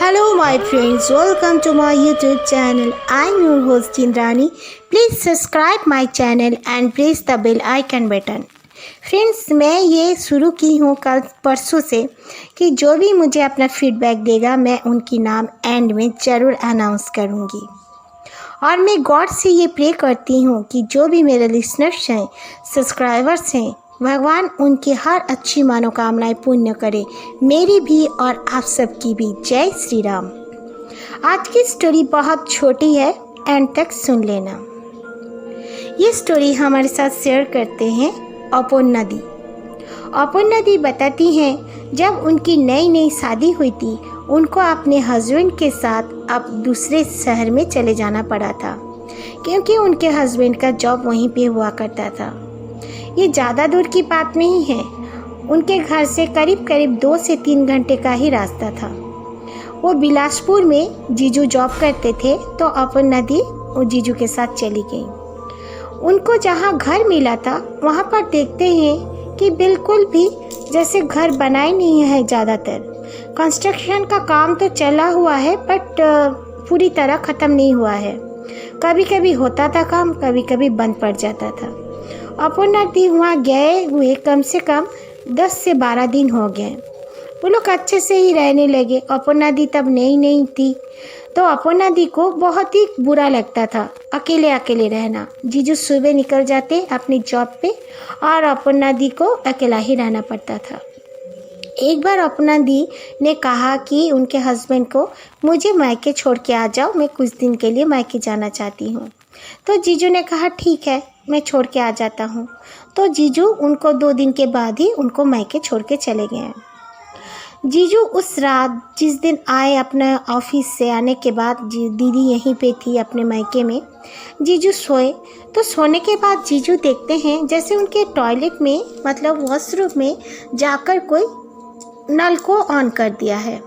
Hello, my friends. Welcome to my YouTube channel. I'm your host Indrani. Please subscribe my channel and press the bell icon button. Friends, मैं ये शुरू की हूँ कल परसों से कि जो भी मुझे अपना फीडबैक देगा मैं उनकी नाम एंड में ज़रूर अनाउंस करूँगी। और मैं गॉड से ये प्रे करती हूँ कि जो भी मेरे लिसनर्स हैं, सब्सक्राइबर्स हैं, भगवान उनकी हर अच्छी मनोकामनाएं पूर्ण करे, मेरी भी और आप सबकी भी। जय श्री राम। आज की स्टोरी बहुत छोटी है, एंड तक सुन लेना। ये स्टोरी हमारे साथ शेयर करते हैं अपोन नदी। अपोन नदी बताती हैं जब उनकी नई नई शादी हुई थी, उनको अपने हस्बैंड के साथ अब दूसरे शहर में चले जाना पड़ा था, क्योंकि उनके हस्बैंड का जॉब वहीं पे हुआ करता था। ये ज़्यादा दूर की बात नहीं है, उनके घर से करीब करीब 2 से 3 घंटे का ही रास्ता था। वो बिलासपुर में जीजू जॉब करते थे, तो अपोन नदी वो जीजू के साथ चली गई। उनको जहाँ घर मिला था वहाँ पर देखते हैं कि बिल्कुल भी जैसे घर बना ही नहीं है। ज़्यादातर कंस्ट्रक्शन का काम तो चला हुआ है, बट पूरी तरह ख़त्म नहीं हुआ है। कभी कभी होता था काम, कभी कभी बंद पड़ जाता था। अपोन नदी वहाँ गए हुए कम से कम 10 से 12 दिन हो गए। वो लोग अच्छे से ही रहने लगे। अपोन नदी तब नई नई थी, तो अपोन नदी को बहुत ही बुरा लगता था अकेले अकेले रहना। जीजू सुबह निकल जाते अपनी जॉब पे और अपोन नदी को अकेला ही रहना पड़ता था। एक बार अपोन नदी ने कहा कि उनके हस्बैंड को, मुझे मायके छोड़ के आ जाओ, मैं कुछ दिन के लिए मायके जाना चाहती हूँ। तो जीजू ने कहा ठीक है, मैं छोड़ के आ जाता हूँ। तो जीजू उनको 2 दिन के बाद ही उनको मायके छोड़ के चले गए। जीजू उस रात जिस दिन आए अपने ऑफिस से आने के बाद, दीदी यहीं पे थी अपने मायके में। जीजू सोए, तो सोने के बाद जीजू देखते हैं जैसे उनके टॉयलेट में, मतलब वॉशरूम में जाकर कोई नल को ऑन कर दिया है।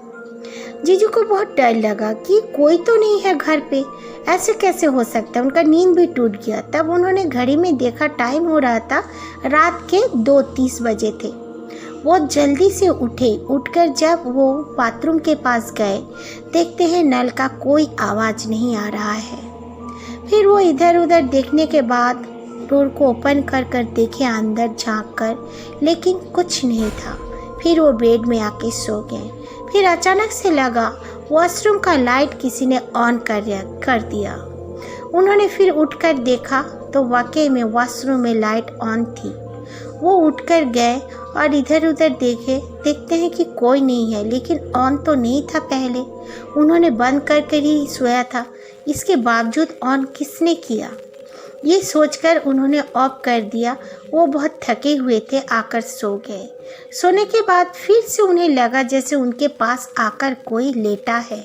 जीजू को बहुत डर लगा कि कोई तो नहीं है घर पे, ऐसे कैसे हो सकता है। उनका नींद भी टूट गया। तब उन्होंने घड़ी में देखा, टाइम हो रहा था रात के 2:30 बजे थे। वो जल्दी से उठकर जब वो बाथरूम के पास गए, देखते हैं नल का कोई आवाज़ नहीं आ रहा है। फिर वो इधर उधर देखने के बाद डोर को ओपन कर देखे अंदर झांक कर, लेकिन कुछ नहीं था। फिर वो बेड में आके सो गए। फिर अचानक से लगा वॉशरूम का लाइट किसी ने ऑन कर दिया। उन्होंने फिर उठकर देखा तो वाकई में वॉशरूम में लाइट ऑन थी। वो उठकर गए और इधर उधर देखते हैं कि कोई नहीं है, लेकिन ऑन तो नहीं था पहले। उन्होंने बंद कर ही सोया था, इसके बावजूद ऑन किसने किया, ये सोचकर उन्होंने ऑफ कर दिया। वो बहुत थके हुए थे, आकर सो गए। सोने के बाद फिर से उन्हें लगा जैसे उनके पास आकर कोई लेटा है।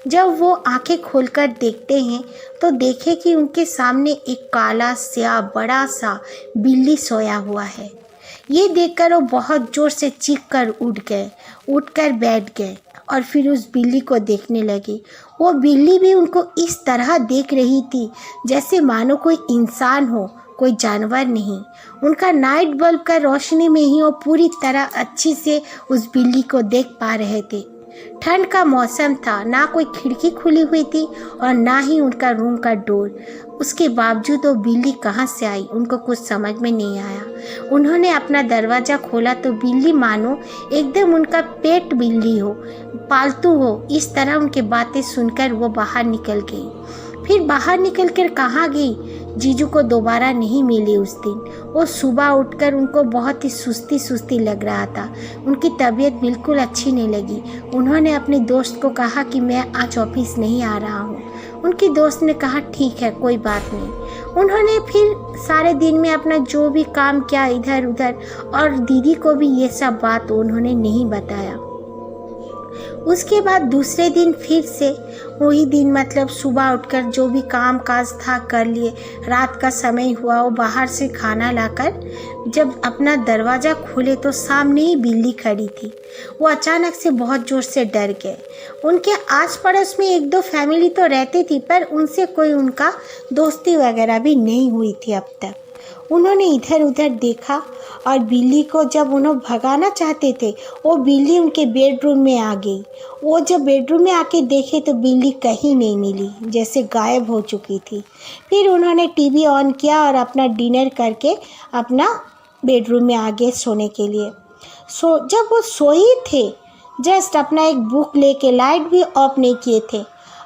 जब वो आंखें खोलकर देखते हैं तो देखे कि उनके सामने एक काला स्याह बड़ा सा बिल्ली सोया हुआ है। ये देखकर वो बहुत ज़ोर से चीख कर उठकर बैठ गए और फिर उस बिल्ली को देखने लगे। वो बिल्ली भी उनको इस तरह देख रही थी जैसे मानो कोई इंसान हो, कोई जानवर नहीं। उनका नाइट बल्ब का रोशनी में ही वो पूरी तरह अच्छी से उस बिल्ली को देख पा रहे थे। ठंड का मौसम था, ना कोई खिड़की खुली हुई थी और ना ही उनका रूम का डोर। उसके बावजूद वो बिल्ली कहाँ से आई, उनको कुछ समझ में नहीं आया। उन्होंने अपना दरवाज़ा खोला तो बिल्ली मानो एकदम उनका पेट बिल्ली हो, पालतू हो। इस तरह उनकी बातें सुनकर वो बाहर निकल गई। फिर बाहर निकल कर कहाँ गई, जीजू को दोबारा नहीं मिली उस दिन। वो सुबह उठकर उनको बहुत ही सुस्ती लग रहा था। उनकी तबीयत बिल्कुल अच्छी नहीं लगी। उन्होंने अपने दोस्त को कहा कि मैं आज ऑफिस नहीं आ रहा हूँ। उनकी दोस्त ने कहा ठीक है, कोई बात नहीं। उन्होंने फिर सारे दिन में अपना जो भी काम किया इधर उधर, और दीदी को भी ये सब बात उन्होंने नहीं बताया। उसके बाद दूसरे दिन फिर से वही दिन, मतलब सुबह उठकर जो भी काम काज था कर लिए। रात का समय हुआ, वो बाहर से खाना लाकर जब अपना दरवाज़ा खोले तो सामने ही बिल्ली खड़ी थी। वो अचानक से बहुत ज़ोर से डर गए। उनके आस पड़ोस में 1-2 फैमिली तो रहती थी, पर उनसे कोई उनका दोस्ती वगैरह भी नहीं हुई थी अब तक। उन्होंने इधर उधर देखा और बिल्ली को जब उन्हें भगाना चाहते थे, वो बिल्ली उनके बेडरूम में आ गई। वो जब बेडरूम में आके देखे तो बिल्ली कहीं नहीं मिली, जैसे गायब हो चुकी थी। फिर उन्होंने टीवी ऑन किया और अपना डिनर करके अपना बेडरूम में आ गए सोने के लिए। जब वो सोए थे, जस्ट अपना एक बुक लेके, लाइट भी ऑफ नहीं किए थे,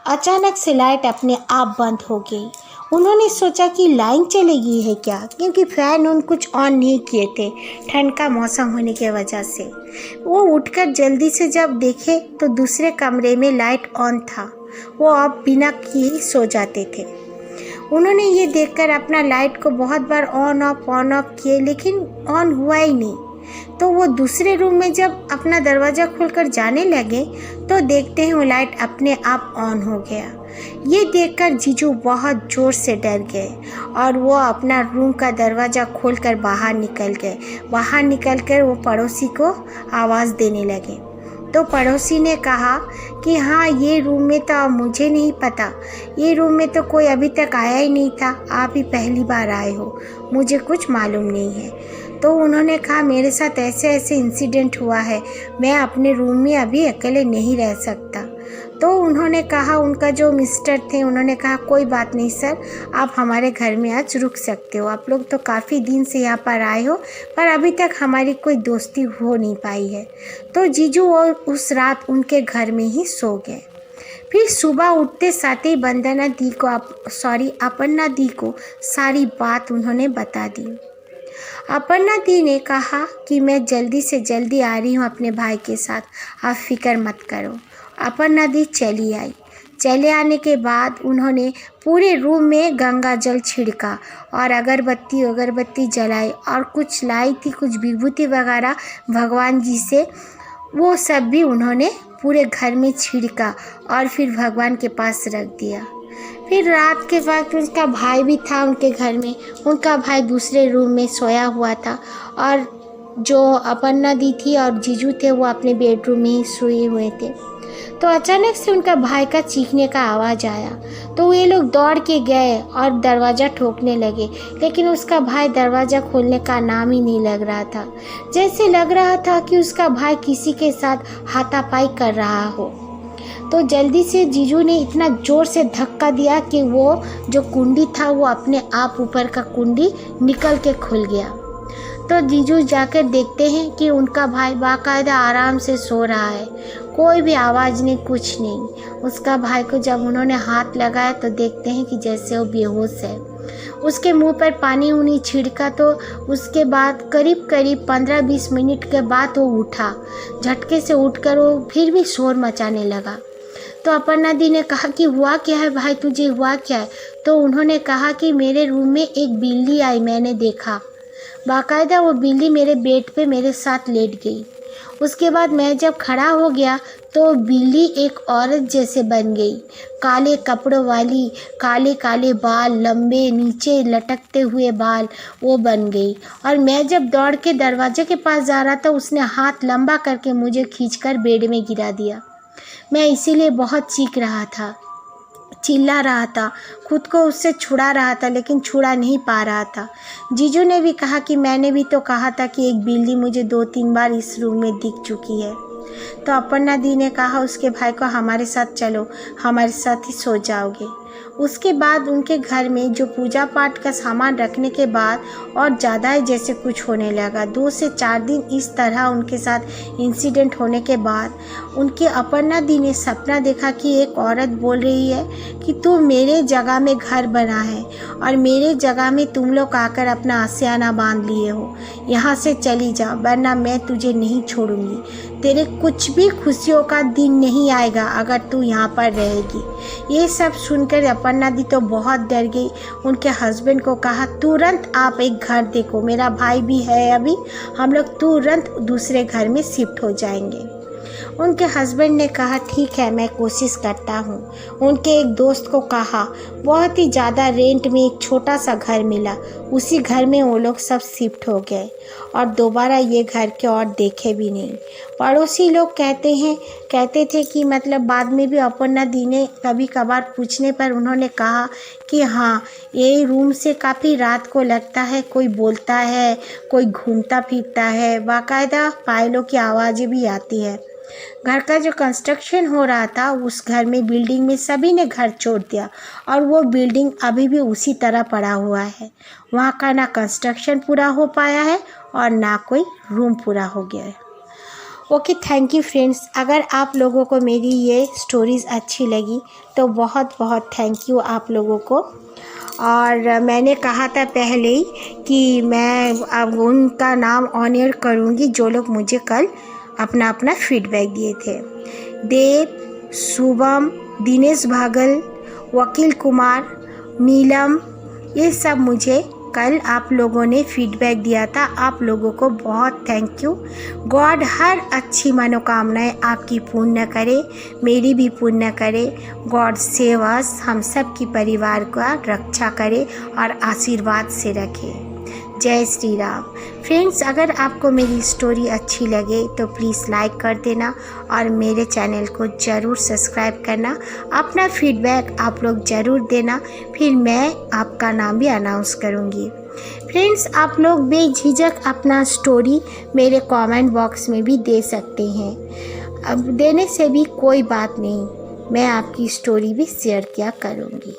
अचानक से लाइट अपने आप बंद हो गई। उन्होंने सोचा कि लाइन चली गई है क्या, क्योंकि फ़ैन उन कुछ ऑन नहीं किए थे ठंड का मौसम होने की वजह से। वो उठकर जल्दी से जब देखे तो दूसरे कमरे में लाइट ऑन था। वो अब बिना किए सो जाते थे। उन्होंने ये देखकर अपना लाइट को बहुत बार ऑन ऑफ किए, लेकिन ऑन हुआ ही नहीं। तो वो दूसरे रूम में जब अपना दरवाज़ा खोलकर जाने लगे तो देखते हैं वो लाइट अपने आप ऑन हो गया। ये देखकर जीजू बहुत ज़ोर से डर गए और वो अपना रूम का दरवाज़ा खोलकर बाहर निकल गए। बाहर निकलकर वो पड़ोसी को आवाज़ देने लगे। तो पड़ोसी ने कहा कि हाँ, ये रूम में तो मुझे नहीं पता, ये रूम में तो कोई अभी तक आया ही नहीं था, आप ही पहली बार आए हो, मुझे कुछ मालूम नहीं है। तो उन्होंने कहा मेरे साथ ऐसे ऐसे इंसिडेंट हुआ है, मैं अपने रूम में अभी अकेले नहीं रह सकता। तो उन्होंने कहा, उनका जो मिस्टर थे उन्होंने कहा कोई बात नहीं सर, आप हमारे घर में आज रुक सकते हो, आप लोग तो काफ़ी दिन से यहाँ पर आए हो, पर अभी तक हमारी कोई दोस्ती हो नहीं पाई है। तो जीजू और उस रात उनके घर में ही सो गए। फिर सुबह उठते साथ ही अपर्णा दी को सारी बात उन्होंने बता दी। अपर्णा दी ने कहा कि मैं जल्दी से जल्दी आ रही हूँ अपने भाई के साथ, आप फिक्र मत करो। अपर्णा दी चली आई। चले आने के बाद उन्होंने पूरे रूम में गंगा जल छिड़का और अगरबत्ती जलाई और कुछ लाई थी, कुछ विभूति वगैरह भगवान जी से, वो सब भी उन्होंने पूरे घर में छिड़का और फिर भगवान के पास रख दिया। फिर रात के वक्त उनका भाई भी था उनके घर में। उनका भाई दूसरे रूम में सोया हुआ था और जो अपर्णा दी थी और जीजू थे वो अपने बेडरूम में ही सोए हुए थे। तो अचानक से उनका भाई का चीखने का आवाज़ आया, तो ये लोग दौड़ के गए और दरवाज़ा ठोकने लगे, लेकिन उसका भाई दरवाज़ा खोलने का नाम ही नहीं लग रहा था। जैसे लग रहा था कि उसका भाई किसी के साथ हाथापाई कर रहा हो। तो जल्दी से जीजू ने इतना ज़ोर से धक्का दिया कि वो जो कुंडी था वो अपने आप ऊपर का कुंडी निकल के खुल गया। तो जीजू जाकर देखते हैं कि उनका भाई बाकायदा आराम से सो रहा है, कोई भी आवाज़ नहीं, कुछ नहीं। उसका भाई को जब उन्होंने हाथ लगाया तो देखते हैं कि जैसे वो बेहोश है। उसके मुंह पर पानी उनी छिड़का तो उसके बाद करीब 15-20 मिनट के बाद वो उठा। झटके से उठकर वो फिर भी शोर मचाने लगा। तो अपर्णा दी ने कहा कि हुआ क्या है भाई, तुझे हुआ क्या है? तो उन्होंने कहा कि मेरे रूम में एक बिल्ली आई, मैंने देखा, बाकायदा वो बिल्ली मेरे बेड पे मेरे साथ लेट गई। उसके बाद मैं जब खड़ा हो गया तो बिल्ली एक औरत जैसे बन गई, काले कपड़ों वाली, काले काले बाल, लंबे नीचे लटकते हुए बाल, वो बन गई। और मैं जब दौड़ के दरवाजे के पास जा रहा था उसने हाथ लंबा करके मुझे खींचकर बेड में गिरा दिया। मैं इसीलिए बहुत चीख रहा था, चिल्ला रहा था, खुद को उससे छुड़ा रहा था, लेकिन छुड़ा नहीं पा रहा था। जीजू ने भी कहा कि मैंने भी तो कहा था कि एक बिल्ली मुझे 2-3 बार इस रूम में दिख चुकी है। तो अपर्णा दी ने कहा उसके भाई को हमारे साथ चलो, हमारे साथ ही सो जाओगे। उसके बाद उनके घर में जो पूजा पाठ का सामान रखने के बाद और ज़्यादा ही जैसे कुछ होने लगा। 2 से 4 दिन इस तरह उनके साथ इंसिडेंट होने के बाद उनके अपर्णा दी ने सपना देखा कि एक औरत बोल रही है कि तू मेरे जगह में घर बना है और मेरे जगह में तुम लोग आकर अपना आशियाना बांध लिए हो, यहाँ से चली जा वरना मैं तुझे नहीं छोड़ूंगी। तेरे कुछ भी खुशियों का दिन नहीं आएगा अगर तू यहाँ पर रहेगी। ये सब सुनकर अपर्णा दी तो बहुत डर गई। उनके हस्बैंड को कहा तुरंत आप एक घर देखो, मेरा भाई भी है अभी, हम लोग तुरंत दूसरे घर में शिफ्ट हो जाएंगे। उनके हस्बैंड ने कहा ठीक है मैं कोशिश करता हूँ। उनके एक दोस्त को कहा, बहुत ही ज़्यादा रेंट में एक छोटा सा घर मिला, उसी घर में वो लोग सब शिफ्ट हो गए और दोबारा ये घर के और देखे भी नहीं। पड़ोसी लोग कहते थे कि मतलब बाद में भी अपना दीने कभी कभार पूछने पर उन्होंने कहा कि हाँ ये रूम से काफ़ी रात को लगता है कोई बोलता है, कोई घूमता फिरता है, बाकायदा पायलों की आवाज़ें भी आती है। घर का जो कंस्ट्रक्शन हो रहा था उस घर में बिल्डिंग में सभी ने घर छोड़ दिया और वो बिल्डिंग अभी भी उसी तरह पड़ा हुआ है। वहाँ का ना कंस्ट्रक्शन पूरा हो पाया है और ना कोई रूम पूरा हो गया है। Okay, thank you friends. अगर आप लोगों को मेरी ये स्टोरीज़ अच्छी लगी तो बहुत बहुत थैंक यू आप लोगों को। और मैंने कहा था पहले ही कि मैं अब उनका नाम ऑन एयर करूँगी जो लोग मुझे कल अपना फीडबैक दिए थे। देव, शुभम, दिनेश भागल, वकील कुमार, नीलम, ये सब मुझे कल आप लोगों ने फीडबैक दिया था। आप लोगों को बहुत थैंक यू। गॉड हर अच्छी मनोकामनाएं आपकी पूर्ण करे, मेरी भी पूर्ण करे। गॉड सेव अस, हम सब की परिवार का रक्षा करे और आशीर्वाद से रखे। जय श्री राम। फ्रेंड्स, अगर आपको मेरी स्टोरी अच्छी लगे तो प्लीज़ लाइक कर देना और मेरे चैनल को ज़रूर सब्सक्राइब करना। अपना फीडबैक आप लोग ज़रूर देना, फिर मैं आपका नाम भी अनाउंस करूँगी। फ्रेंड्स, आप लोग बेझिझक अपना स्टोरी मेरे कमेंट बॉक्स में भी दे सकते हैं। अब देने से भी कोई बात नहीं, मैं आपकी स्टोरी भी शेयर किया करूँगी।